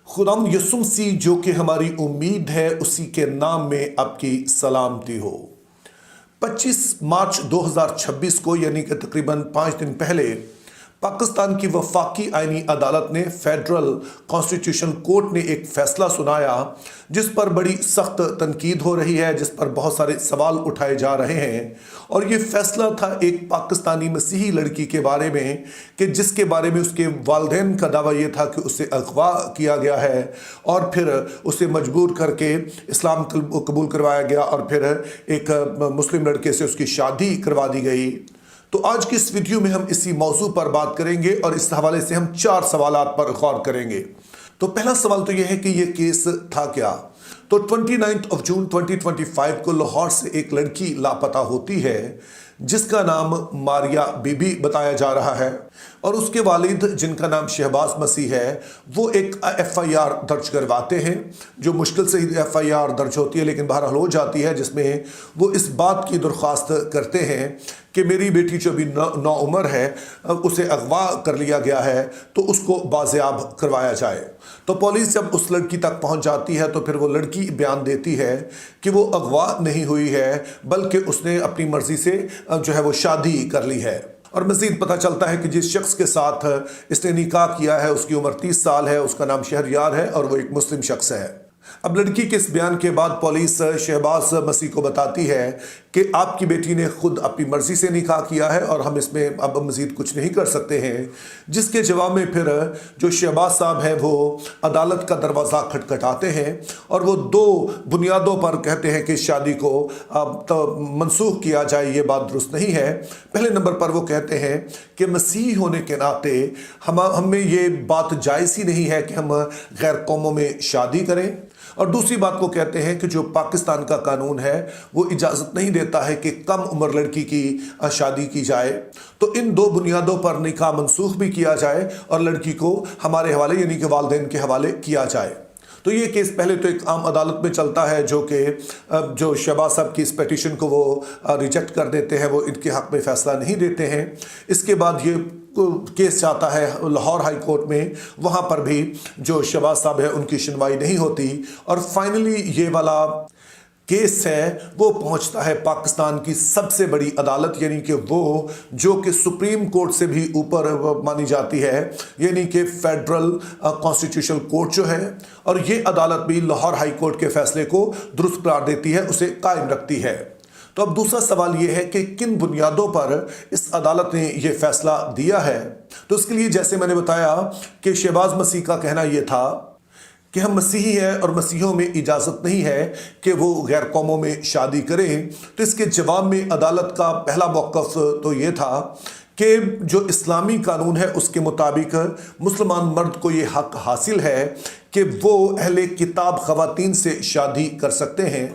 खुदाम यसुम मसीह जो कि हमारी उम्मीद है, उसी के नाम में आपकी सलामती हो। 25 मार्च 2026 को यानी कि तकरीबन 5 दिन पहले पाकिस्तान की वफाकी आईनी अदालत ने फेडरल कॉन्स्टिट्यूशन कोर्ट ने एक फैसला सुनाया जिस पर बड़ी सख्त तनकीद हो रही है, जिस पर बहुत सारे सवाल उठाए जा रहे हैं। और ये फैसला था एक पाकिस्तानी मसीही लड़की के बारे में कि जिसके बारे में उसके वालिदैन का दावा ये था कि उसे अगवा किया गया है और फिर उसे मजबूर करके इस्लाम कबूल करवाया गया और फिर एक मुस्लिम लड़के से उसकी शादी करवा दी गई। तो आज की इस वीडियो में हम इसी मौजू पर बात करेंगे और इस हवाले से हम 4 सवालात पर गौर करेंगे। तो पहला सवाल तो यह है कि यह केस था क्या। तो 29 जून 2025 को लाहौर से एक लड़की लापता होती है जिसका नाम मारिया बीबी बताया जा रहा है और उसके वालिद जिनका नाम शहबाज मसीह है वो एक FIR दर्ज करवाते हैं, जो मुश्किल से ही FIR दर्ज होती है लेकिन बहरहाल हो जाती है, जिसमें वो इस बात की दरख्वास्त करते हैं कि मेरी बेटी जो अभी नौउम्र है उसे अगवा कर लिया गया है तो उसको बाज़याब करवाया जाए। तो पुलिस जब उस लड़की तक पहुंच जाती है तो फिर वो लड़की बयान देती है कि वो अगवा नहीं हुई है बल्कि उसने अपनी मर्जी से जो है वो शादी कर ली है। और मज़ीद पता चलता है कि जिस शख्स के साथ इसने निकाह किया है उसकी उम्र 30 साल है, उसका नाम शहरयार है और वो एक मुस्लिम शख्स है। अब लड़की के इस बयान के बाद पुलिस शहबाज मसीह को बताती है कि आपकी बेटी ने खुद अपनी मर्जी से निकाह किया है और हम इसमें अब मज़ीद कुछ नहीं कर सकते हैं। जिसके जवाब में फिर जो शहबाज साहब हैं वो अदालत का दरवाज़ा खटखटाते हैं और वो 2 बुनियादों पर कहते हैं कि शादी को अब तो मनसूख किया जाए, ये बात दुरुस्त नहीं है। पहले नंबर पर वो कहते हैं कि मसीह होने के नाते हमें ये बात जायज़ ही नहीं है कि हम गैर कौमों में शादी करें। और दूसरी बात को कहते हैं कि जो पाकिस्तान का कानून है वो इजाज़त नहीं देता है कि कम उम्र लड़की की शादी की जाए। तो इन 2 बुनियादों पर निकाह मनसूख भी किया जाए और लड़की को हमारे हवाले यानी कि वालिदैन के हवाले किया जाए। तो ये केस पहले तो एक आम अदालत में चलता है जो कि जो शहबाज साहब की इस पिटीशन को वो रिजेक्ट कर देते हैं, वो इनके हक़ में फ़ैसला नहीं देते हैं। इसके बाद ये केस जाता है लाहौर हाई कोर्ट में, वहाँ पर भी जो शहबाज साहब है उनकी सुनवाई नहीं होती और फाइनली ये वाला केस है वो पहुंचता है पाकिस्तान की सबसे बड़ी अदालत यानी कि वो जो कि सुप्रीम कोर्ट से भी ऊपर मानी जाती है यानी कि फेडरल कॉन्स्टिट्यूशनल कोर्ट जो है। और ये अदालत भी लाहौर हाई कोर्ट के फैसले को दुरुस्त करार देती है, उसे कायम रखती है। तो अब दूसरा सवाल ये है कि किन बुनियादों पर इस अदालत ने ये फैसला दिया है। तो इसके लिए जैसे मैंने बताया कि शहबाज मसीह का कहना ये था कि हम मसीही हैं और मसीहों में इजाज़त नहीं है कि वो गैर कौमों में शादी करें। तो इसके जवाब में अदालत का पहला मौक़िफ़ तो ये था कि जो इस्लामी कानून है उसके मुताबिक मुसलमान मर्द को ये हक़ हासिल है कि वो अहले किताब ख़वातीन से शादी कर सकते हैं।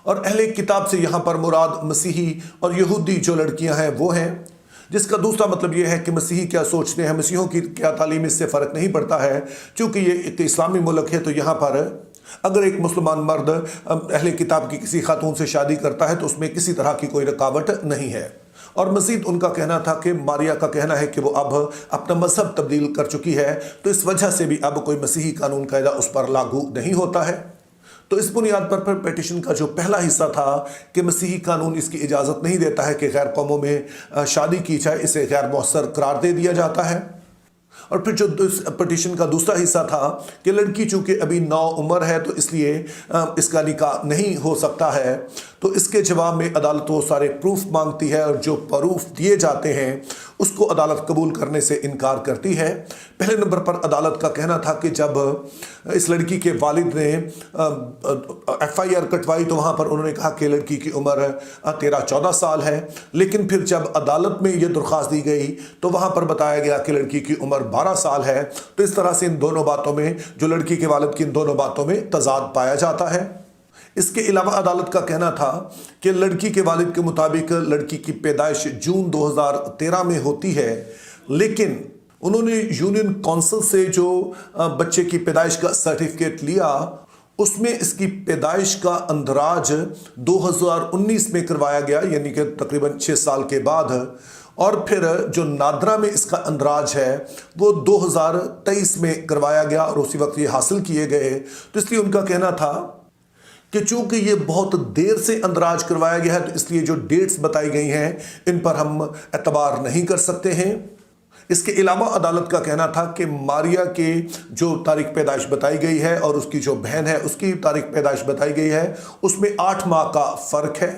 और अहले किताब से यहाँ पर मुराद मसीही और यहूदी जो लड़कियाँ हैं वो हैं, जिसका दूसरा मतलब ये है कि मसीही क्या सोचते हैं, मसीहों की क्या तालीम, इससे फ़र्क नहीं पड़ता है। क्योंकि ये एक इस्लामी मुल्क है तो यहाँ पर अगर एक मुसलमान मर्द अहले किताब की किसी खातून से शादी करता है तो उसमें किसी तरह की कोई रुकावट नहीं है। और मज़ीद उनका कहना था कि मारिया का कहना है कि वो अब अपना मज़हब तब्दील कर चुकी है तो इस वजह से भी अब कोई मसीही कानून कायदा उस पर लागू नहीं होता है। तो इस बुनियाद पर पिटीशन का जो पहला हिस्सा था कि मसीही कानून इसकी इजाज़त नहीं देता है कि गैर कौमों में शादी की जाए, इसे गैर मौसर करार दे दिया जाता है। और फिर जो पिटीशन का दूसरा हिस्सा था कि लड़की चूँकि अभी नौउम्र है तो इसलिए इसका निकाह नहीं हो सकता है। तो इसके जवाब में अदालत वो सारे प्रूफ मांगती है और जो प्रूफ दिए जाते हैं उसको अदालत कबूल करने से इनकार करती है। पहले नंबर पर अदालत का कहना था कि जब इस लड़की के वालिद ने FIR कटवाई तो वहाँ पर उन्होंने कहा कि लड़की की उम्र 13-14 साल है, लेकिन फिर जब अदालत में ये दरख्वास्त दी गई तो वहाँ पर बताया गया कि लड़की की उम्र 12 साल है। तो इस तरह से इन दोनों बातों में, जो लड़की के वालिद की इन दोनों बातों में तजाद पाया जाता है। इसके अलावा अदालत का कहना था कि लड़की के वालिद के मुताबिक लड़की की पैदाइश जून 2013 में होती है, लेकिन उन्होंने यूनियन काउंसिल से जो बच्चे की पैदाइश का सर्टिफिकेट लिया उसमें इसकी पैदाइश का अंदराज 2019 में करवाया गया, यानी कि तकरीबन 6 साल के बाद। और फिर जो नादरा में इसका अंदराज है वो 2023 में करवाया गया और उसी वक्त ये हासिल किए गए। तो इसलिए उनका कहना था कि चूंकि ये बहुत देर से अंदराज करवाया गया है तो इसलिए जो डेट्स बताई गई हैं इन पर हम एतबार नहीं कर सकते हैं। इसके अलावा अदालत का कहना था कि मारिया के जो तारीख पैदाइश बताई गई है और उसकी जो बहन है उसकी तारीख पैदाइश बताई गई है उसमें 8 माह का फ़र्क है,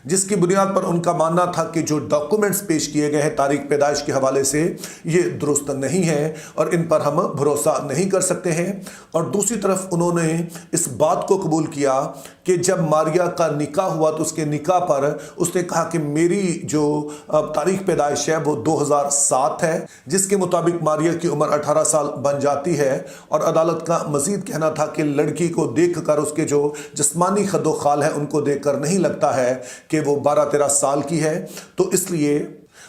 जिसकी बुनियाद पर उनका मानना था कि जो डॉक्यूमेंट्स पेश किए गए हैं तारीख पैदाइश के हवाले से ये दुरुस्त नहीं है और इन पर हम भरोसा नहीं कर सकते हैं। और दूसरी तरफ उन्होंने इस बात को कबूल किया कि जब मारिया का निकाह हुआ तो उसके निकाह पर उसने कहा कि मेरी जो तारीख पैदाइश है वो 2007 है, जिसके मुताबिक मारिया की उम्र 18 साल बन जाती है। और अदालत का मजीद कहना था कि लड़की को देखकर उसके जो जिस्मानी खदोखाल है उनको देखकर नहीं लगता है कि वो 12-13 साल की है। तो इसलिए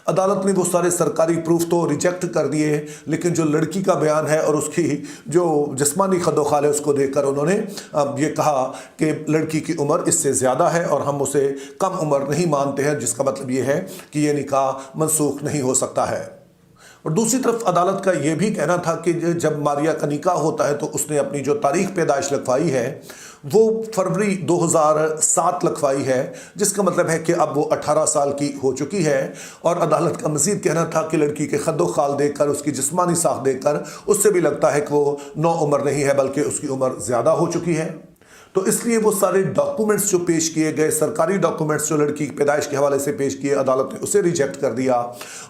अदालत ने वो सारे सरकारी प्रूफ तो रिजेक्ट कर दिए, लेकिन जो लड़की का बयान है और उसकी जो जिस्मानी खदोखाल है उसको देखकर उन्होंने अब ये कहा कि लड़की की उम्र इससे ज़्यादा है और हम उसे कम उम्र नहीं मानते हैं, जिसका मतलब ये है कि ये निकाह मनसूख नहीं हो सकता है। और दूसरी तरफ अदालत का ये भी कहना था कि जब मारिया का निकाह होता है तो उसने अपनी जो तारीख पैदाइश लिखवाई है वो फरवरी 2007 लिखवाई है, जिसका मतलब है कि अब वो 18 साल की हो चुकी है। और अदालत का मज़ीद कहना था कि लड़की के खद्दो खाल देखकर उसकी जिस्मानी साख देखकर उससे भी लगता है कि वो नौ उम्र नहीं है बल्कि उसकी उम्र ज़्यादा हो चुकी है। तो इसलिए वो सारे डॉक्यूमेंट्स जो पेश किए गए, सरकारी डॉक्यूमेंट्स जो लड़की की पैदाइश के हवाले से पेश किए, अदालत ने उसे रिजेक्ट कर दिया।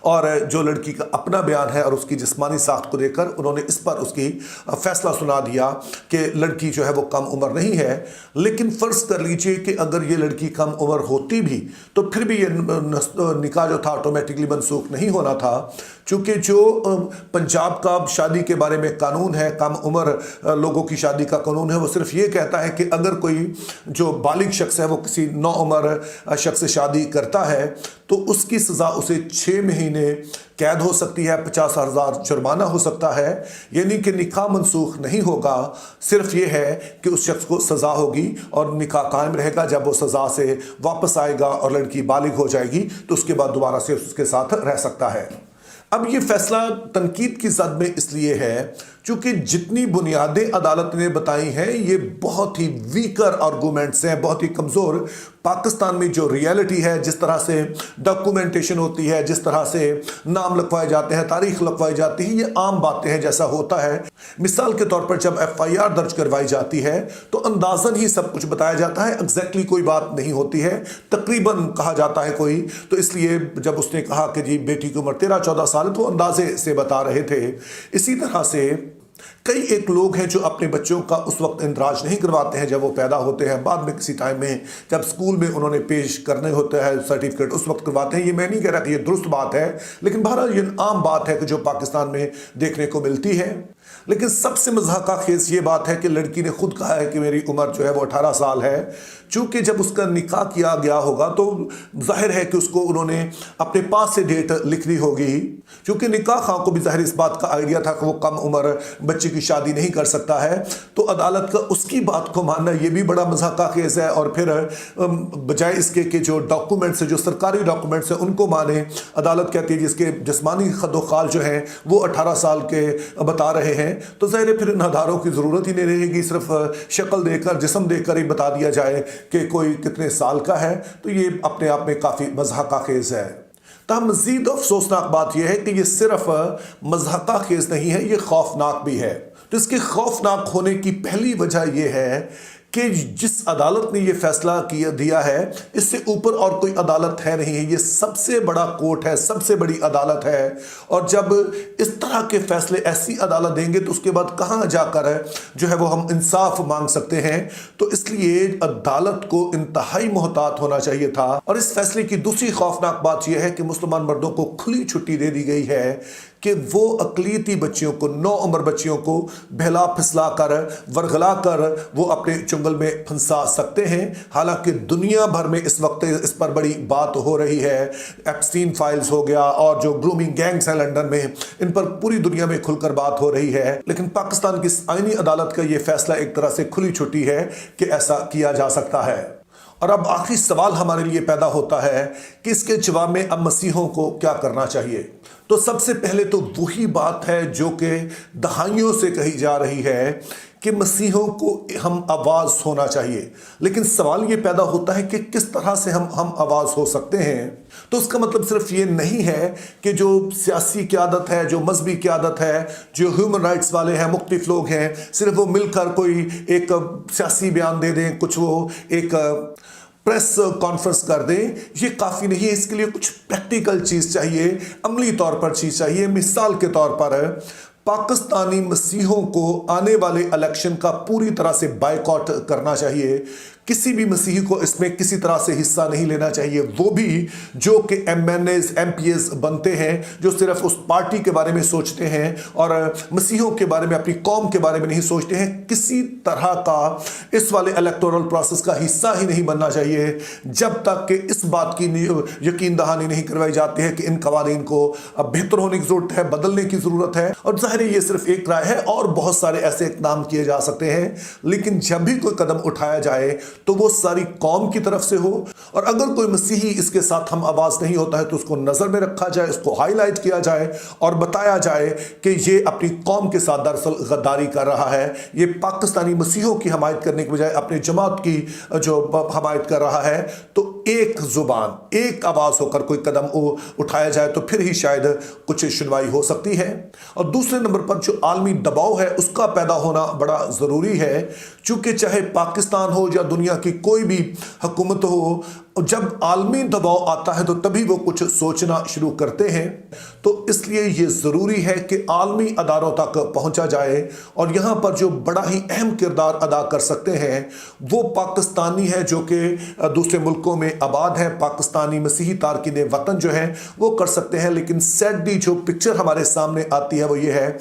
और जो लड़की का अपना बयान है और उसकी जिस्मानी साख्त को देखकर उन्होंने इस पर उसकी फैसला सुना दिया कि लड़की जो है वो कम उम्र नहीं है। लेकिन फ़र्ज़ कर लीजिए कि अगर ये लड़की कम उम्र होती भी तो फिर भी ये निकाह जो था ऑटोमेटिकली मनसूख नहीं होना था, चूँकि जो पंजाब का शादी के बारे में कानून है, कम उम्र लोगों की शादी का कानून है, वो सिर्फ ये कहता है कि अगर कोई जो बालिग शख्स है वो किसी नौ उम्र शख्स से शादी करता है तो उसकी सज़ा उसे 6 महीने कैद हो सकती है, 50,000 जुर्माना हो सकता है। यानी कि निकाह मनसूख नहीं होगा, सिर्फ ये है कि उस शख्स को सज़ा होगी और निकाह कायम रहेगा। जब वो सज़ा से वापस आएगा और लड़की बालिग हो जाएगी तो उसके बाद दोबारा से उसके साथ रह सकता है। अब ये फैसला तनकीद की जद में इसलिए है चूँकि जितनी बुनियादें अदालत ने बताई हैं ये बहुत ही वीकर आर्गूमेंट्स हैं, बहुत ही कमज़ोर। पाकिस्तान में जो रियलिटी है, जिस तरह से डॉक्यूमेंटेशन होती है, जिस तरह से नाम लिखवाए जाते हैं, तारीख लिखवाई जाती है, ये आम बातें हैं, जैसा होता है। मिसाल के तौर पर जब FIR दर्ज करवाई जाती है तो अंदाज़न ही सब कुछ बताया जाता है, एग्जैक्टली कोई बात नहीं होती है, तकरीबन कहा जाता है कोई। तो इसलिए जब उसने कहा कि जी बेटी की उम्र 13-14 साल है तो अंदाजे से बता रहे थे। इसी तरह से कई एक लोग हैं जो अपने बच्चों का उस वक्त इंदराज नहीं करवाते हैं जब वो पैदा होते हैं, बाद में किसी टाइम में जब स्कूल में उन्होंने पेश करने होते हैं सर्टिफिकेट उस वक्त करवाते हैं। ये मैं नहीं कह रहा कि ये दुरुस्त बात है, लेकिन बहरहाल ये आम बात है कि जो पाकिस्तान में देखने को मिलती है। लेकिन सबसे मज़ाक़ा खेज़ ये बात है कि लड़की ने खुद कहा है कि मेरी उम्र जो है वो 18 साल है। चूँकि जब उसका निकाह किया गया होगा तो जाहिर है कि उसको उन्होंने अपने पास से डेट लिखनी होगी, क्योंकि निकाह खां को भी जाहिर इस बात का आइडिया था कि वो कम उम्र बच्चे की शादी नहीं कर सकता है। तो अदालत का उसकी बात को मानना ये भी बड़ा मज़ाक़ा खेज़ है। और फिर बजाय इसके कि जो डॉक्यूमेंट्स है, जो सरकारी डॉक्यूमेंट्स हैं, उनको माने, अदालत कहती है जिसके जिस्मानी खदोखाल जो हैं वो 18 साल के बता रहे हैं, तो ज़ाहिर है फिर इन आधारों की ज़रूरत ही नहीं रहेगी। सिर्फ शक्ल देकर, जिस्म देकर ही बता दिया जाए कि कोई कितने साल का है, तो ये अपने आप में काफ़ी मज़ाक़ा खेज़ है। तब मज़ीद अफसोसनाक बात यह है कि ये सिर्फ मज़ाक़ा खेज़ नहीं है, ये खौफनाक भी है। तो इसके खौफनाक होने की पहली वजह यह है कि जिस अदालत ने ये फैसला दिया है इससे ऊपर और कोई अदालत है नहीं है। ये सबसे बड़ा कोर्ट है, सबसे बड़ी अदालत है। और जब इस तरह के फैसले ऐसी अदालत देंगे तो उसके बाद कहाँ जाकर जो है वो हम इंसाफ मांग सकते हैं। तो इसलिए अदालत को इंतहाई मोहतात होना चाहिए था। और इस फैसले की दूसरी खौफनाक बात यह है कि मुसलमान मर्दों को खुली छुट्टी दे दी गई है कि वो अकलीती बच्चियों को, 9 उम्र बच्चियों को बहला फिसला कर, वर्गला कर वो अपने चुंगल में फंसा सकते हैं। हालांकि दुनिया भर में इस वक्त इस पर बड़ी बात हो रही है। एप्स्टीन फाइल्स हो गया और जो ग्रूमिंग गैंग्स हैं लंदन में, इन पर पूरी दुनिया में खुलकर बात हो रही है। लेकिन पाकिस्तान की आईनी अदालत का ये फैसला एक तरह से खुली छुट्टी है कि ऐसा किया जा सकता है। اور اب آخری سوال ہمارے لیے پیدا ہوتا ہے کہ اس کے جواب میں اب مسیحوں کو کیا کرنا چاہیے؟ تو سب سے پہلے تو وہی بات ہے جو کہ دہائیوں سے کہی جا رہی ہے کہ مسیحوں کو ہم آواز ہونا چاہیے، لیکن سوال یہ پیدا ہوتا ہے کہ کس طرح سے ہم آواز ہو سکتے ہیں؟ تو اس کا مطلب صرف یہ نہیں ہے کہ جو سیاسی قیادت ہے، جو مذہبی قیادت ہے، جو ہیومن رائٹس والے ہیں، مختلف لوگ ہیں، صرف وہ مل کر کوئی ایک سیاسی بیان دے دیں، کچھ وہ ایک پریس کانفرنس کر دیں، یہ کافی نہیں ہے۔ اس کے لیے کچھ پریکٹیکل چیز چاہیے، عملی طور پر چیز چاہیے۔ مثال کے طور پر پاکستانی مسیحوں کو آنے والے الیکشن کا پوری طرح سے بائیکاٹ کرنا چاہیے۔ کسی بھی مسیحی کو اس میں کسی طرح سے حصہ نہیں لینا چاہیے، وہ بھی جو کہ MNAs MPAs بنتے ہیں، جو صرف اس پارٹی کے بارے میں سوچتے ہیں اور مسیحوں کے بارے میں، اپنی قوم کے بارے میں نہیں سوچتے ہیں، کسی طرح کا اس والے الیکٹورل پروسیس کا حصہ ہی نہیں بننا چاہیے جب تک کہ اس بات کی یقین دہانی نہیں کروائی جاتی ہے کہ ان قوانین کو اب بہتر ہونے کی ضرورت ہے، بدلنے کی ضرورت ہے۔ اور ظاہر ہے یہ صرف ایک رائے ہے اور بہت سارے ایسے اقدام کیے جا سکتے ہیں، لیکن جب بھی کوئی قدم اٹھایا جائے تو وہ ساری قوم کی طرف سے ہو، اور اگر کوئی مسیحی اس کے ساتھ ہم آواز نہیں ہوتا ہے تو اس کو نظر میں رکھا جائے، اس کو ہائی لائٹ کیا جائے اور بتایا جائے کہ یہ اپنی قوم کے ساتھ دراصل غداری کر رہا ہے، یہ پاکستانی مسیحوں کی حمایت کرنے کے بجائے اپنی جماعت کی جو حمایت کر رہا ہے۔ تو ایک زبان، ایک آواز ہو کر کوئی قدم اٹھایا جائے تو پھر ہی شاید کچھ سنوائی ہو سکتی ہے۔ اور دوسرے نمبر پر جو عالمی دباؤ ہے اس کا پیدا ہونا بڑا ضروری ہے، چونکہ چاہے پاکستان ہو یا دنیا کی کوئی بھی حکومت ہو، جب عالمی دباؤ آتا ہے تو تبھی وہ کچھ سوچنا شروع کرتے ہیں۔ تو اس لیے یہ ضروری ہے کہ عالمی اداروں تک پہنچا جائے، اور یہاں پر جو بڑا ہی اہم کردار ادا کر سکتے ہیں وہ پاکستانی ہے جو کہ دوسرے ملکوں میں آباد ہیں، پاکستانی مسیحی تارکین وطن جو ہیں وہ کر سکتے ہیں۔ لیکن سیڈلی جو پکچر ہمارے سامنے آتی ہے وہ یہ ہے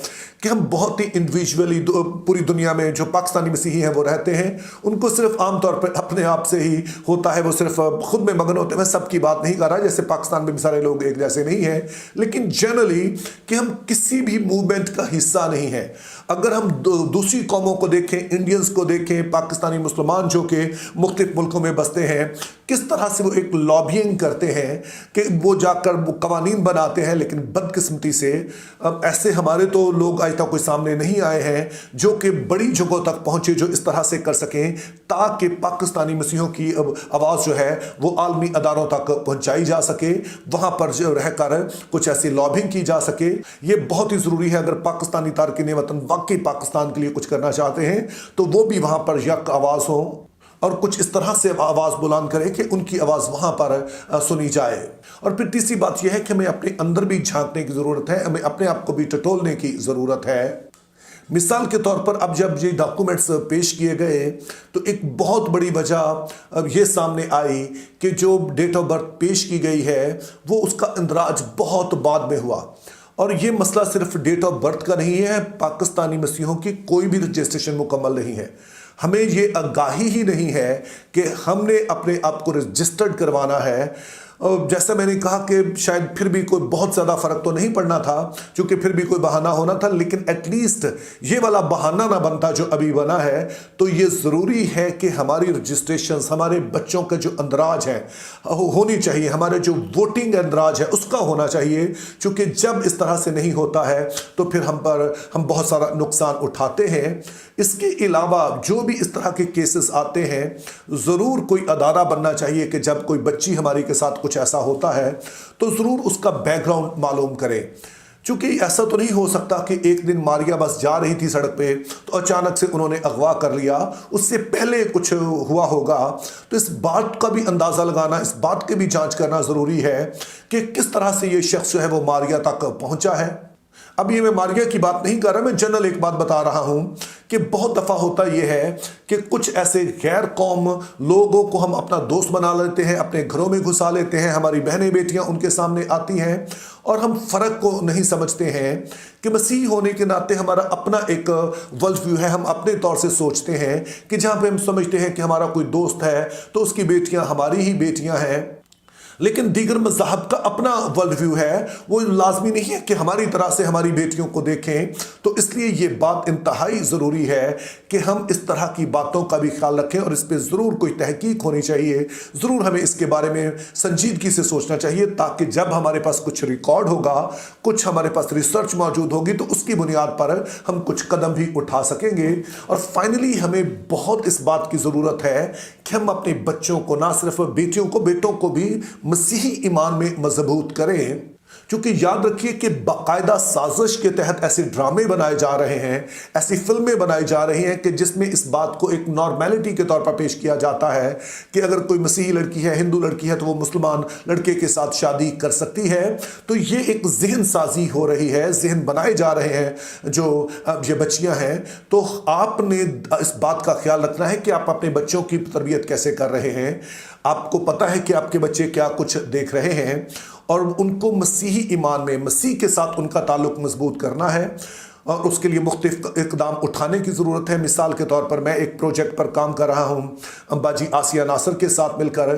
کہ ہم بہت ہی انڈیویجولی پوری دنیا میں جو پاکستانی مسیحی ہیں وہ رہتے ہیں، ان کو صرف عام طور پر اپنے آپ سے ہی ہوتا ہے، وہ صرف خود میں مگن ہوتے ہیں۔ میں سب کی بات نہیں کر رہا، جیسے پاکستان میں بھی سارے لوگ ایک جیسے نہیں ہیں، لیکن جنرلی کہ ہم کسی بھی موومنٹ کا حصہ نہیں ہیں۔ اگر ہم دوسری قوموں کو دیکھیں، انڈینز کو دیکھیں، پاکستانی مسلمان جو کہ مختلف ملکوں میں بستے ہیں، کس طرح سے وہ ایک لابینگ کرتے ہیں کہ وہ جا کر وہ قوانین بناتے ہیں، لیکن بدقسمتی سے ایسے ہمارے تو لوگ آج تک کوئی سامنے نہیں آئے ہیں جو کہ بڑی جگہوں تک پہنچے، جو اس طرح سے کر سکیں تاکہ پاکستانی مسیحوں کی آواز جو ہے وہ عالمی اداروں تک پہنچائی جا سکے، وہاں پر جو رہ کر کچھ ایسی لابنگ کی جا سکے۔ یہ بہت ہی ضروری ہے۔ اگر پاکستانی تارکین وطن واقعی پاکستان کے لیے کچھ کرنا چاہتے ہیں تو وہ بھی وہاں پر یک آواز ہوں اور کچھ اس طرح سے آواز بلند کرے کہ ان کی آواز وہاں پر سنی جائے۔ اور پھر تیسری بات یہ ہے کہ ہمیں اپنے اندر بھی جھانکنے کی ضرورت ہے، ہمیں اپنے آپ کو بھی ٹٹولنے کی ضرورت ہے۔ مثال کے طور پر اب جب یہ ڈاکومنٹس پیش کیے گئے تو ایک بہت بڑی وجہ اب یہ سامنے آئی کہ جو ڈیٹ آف برتھ پیش کی گئی ہے وہ اس کا اندراج بہت بعد میں ہوا، اور یہ مسئلہ صرف ڈیٹ آف برتھ کا نہیں ہے، پاکستانی مسیحوں کی کوئی بھی رجسٹریشن مکمل نہیں ہے۔ ہمیں یہ آگاہی ہی نہیں ہے کہ ہم نے اپنے آپ کو رجسٹرڈ کروانا ہے۔ جیسا میں نے کہا کہ شاید پھر بھی کوئی بہت زیادہ فرق تو نہیں پڑنا تھا چونکہ پھر بھی کوئی بہانہ ہونا تھا، لیکن ایٹ لیسٹ یہ والا بہانہ نہ بنتا جو ابھی بنا ہے۔ تو یہ ضروری ہے کہ ہماری رجسٹریشنز، ہمارے بچوں کا جو اندراج ہے ہونی چاہیے، ہمارے جو ووٹنگ اندراج ہے اس کا ہونا چاہیے، چونکہ جب اس طرح سے نہیں ہوتا ہے تو پھر ہم بہت سارا نقصان اٹھاتے ہیں۔ اس کے علاوہ جو بھی اس طرح کے کیسز آتے ہیں، ضرور کوئی ادارہ بننا چاہیے کہ جب کوئی بچی ہماری کے ساتھ کچھ ایسا ہوتا ہے تو ضرور اس کا بیک گراؤنڈ معلوم کرے، چونکہ ایسا تو نہیں ہو سکتا کہ ایک دن ماریا بس جا رہی تھی سڑک پہ تو اچانک سے انہوں نے اغوا کر لیا، اس سے پہلے کچھ ہوا ہوگا۔ تو اس بات کا بھی اندازہ لگانا، اس بات کی بھی جانچ کرنا ضروری ہے کہ کس طرح سے یہ شخص جو ہے وہ ماریا تک پہنچا ہے۔ اب یہ میں ماریا کی بات نہیں کر رہا، میں جنرل ایک بات بتا رہا ہوں کہ بہت دفعہ ہوتا یہ ہے کہ کچھ ایسے غیر قوم لوگوں کو ہم اپنا دوست بنا لیتے ہیں، اپنے گھروں میں گھسا لیتے ہیں، ہماری بہنیں بیٹیاں ان کے سامنے آتی ہیں اور ہم فرق کو نہیں سمجھتے ہیں کہ مسیحی ہونے کے ناطے ہمارا اپنا ایک ورلڈ ویو ہے، ہم اپنے طور سے سوچتے ہیں کہ جہاں پہ ہم سمجھتے ہیں کہ ہمارا کوئی دوست ہے تو اس کی بیٹیاں ہماری ہی بیٹیاں ہیں۔ लेकिन दीगर मज़हब का अपना वर्ल्ड व्यू है, वो लाजमी नहीं है कि हमारी तरह से हमारी बेटियों को देखें। तो इसलिए ये बात इंतहाई ज़रूरी है कि हम इस तरह की बातों का भी ख्याल रखें और इस पर ज़रूर कोई तहकीक होनी चाहिए, ज़रूर हमें इसके बारे में संजीदगी से सोचना चाहिए, ताकि जब हमारे पास कुछ रिकॉर्ड होगा, कुछ हमारे पास रिसर्च मौजूद होगी, तो उसकी बुनियाद पर हम कुछ कदम भी उठा सकेंगे। और फाइनली हमें बहुत इस बात की ज़रूरत है कि हम अपने बच्चों को, ना सिर्फ बेटियों को, बेटों को भी मसीही ईमान में मजबूत करें। क्योंकि याद रखिए कि बाकायदा साजिश के तहत ऐसे ड्रामे बनाए जा रहे हैं, ऐसी फिल्में बनाई जा रही हैं कि जिसमें इस बात को एक नॉर्मेलिटी के तौर पर पेश किया जाता है कि अगर कोई मसीही लड़की है, हिंदू लड़की है, तो वो मुसलमान लड़के के साथ शादी कर सकती है। तो ये एक जहन साजी हो रही है, जहन बनाए जा रहे हैं जो ये बच्चियां हैं। तो आपने इस बात का ख्याल रखना है कि आप अपने बच्चों की तरबियत कैसे कर रहे हैं। आपको पता है कि आपके बच्चे क्या कुछ देख रहे हैं, और उनको मसीही ईमान में, मसीह के साथ उनका ताल्लुक मजबूत करना है, और उसके लिए मुख्तलिफ इक़दाम उठाने की ज़रूरत है। मिसाल के तौर पर मैं एक प्रोजेक्ट पर काम कर रहा हूँ बाजी आसिया नासर के साथ मिलकर।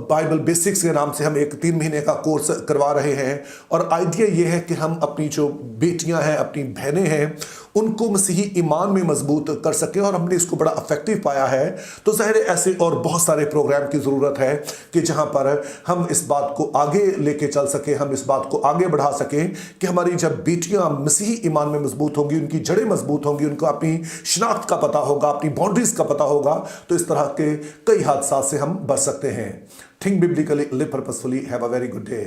बाइबल बेसिक्स के नाम से हम एक 3 महीने का कोर्स करवा रहे हैं, और आइडिया ये है कि हम अपनी जो बेटियां हैं, अपनी बहनें हैं, उनको मसीही ईमान में मजबूत कर सकें, और हमने इसको बड़ा इफेक्टिव पाया है। तो ज़ाहिर है ऐसे और बहुत सारे प्रोग्राम की ज़रूरत है कि जहाँ पर हम इस बात को आगे लेके चल सकें, हम इस बात को आगे बढ़ा सकें कि हमारी जब बेटियाँ मसीही ईमान में मजबूत होंगी, उनकी जड़ें मजबूत होंगी, उनको अपनी शनाख्त का पता होगा, अपनी बाउंड्रीज का पता होगा, तो इस तरह के कई हादसा से हम बच सकते हैं। Think biblically, live purposefully, have a very good day.